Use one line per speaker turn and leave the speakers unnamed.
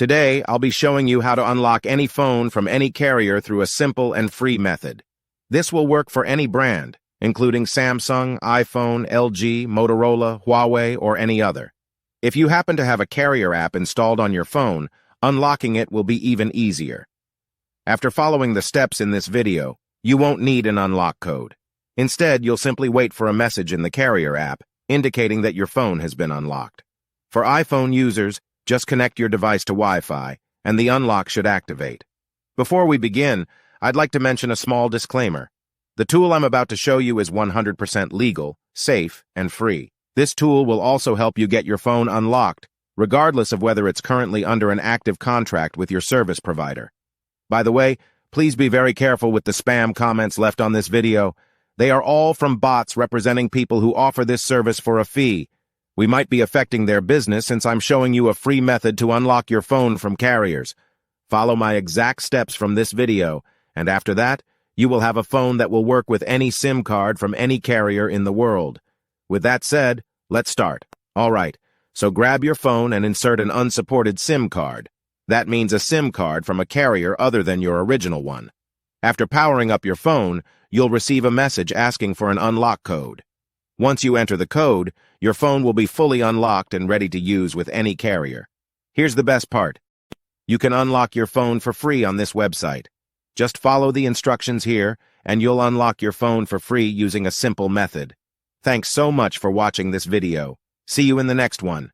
Today, I'll be showing you how to unlock any phone from any carrier through a simple and free method. This will work for any brand, including Samsung, iPhone, LG, Motorola, Huawei, or any other. If you happen to have a carrier app installed on your phone, unlocking it will be even easier. After following the steps in this video, you won't need an unlock code. Instead, you'll simply wait for a message in the carrier app indicating that your phone has been unlocked. For iPhone users, just connect your device to Wi-Fi, and the unlock should activate. Before we begin, I'd like to mention a small disclaimer. The tool I'm about to show you is 100% legal, safe, and free. This tool will also help you get your phone unlocked, regardless of whether it's currently under an active contract with your service provider. By the way, please be very careful with the spam comments left on this video. They are all from bots representing people who offer this service for a fee. We might be affecting their business since I'm showing you a free method to unlock your phone from carriers. Follow my exact steps from this video, and after that, you will have a phone that will work with any SIM card from any carrier in the world. With that said, let's start. All right, so grab your phone and insert an unsupported SIM card. That means a SIM card from a carrier other than your original one. After powering up your phone, you'll receive a message asking for an unlock code. Once you enter the code, your phone will be fully unlocked and ready to use with any carrier. Here's the best part. You can unlock your phone for free on this website. Just follow the instructions here, and you'll unlock your phone for free using a simple method. Thanks so much for watching this video. See you in the next one.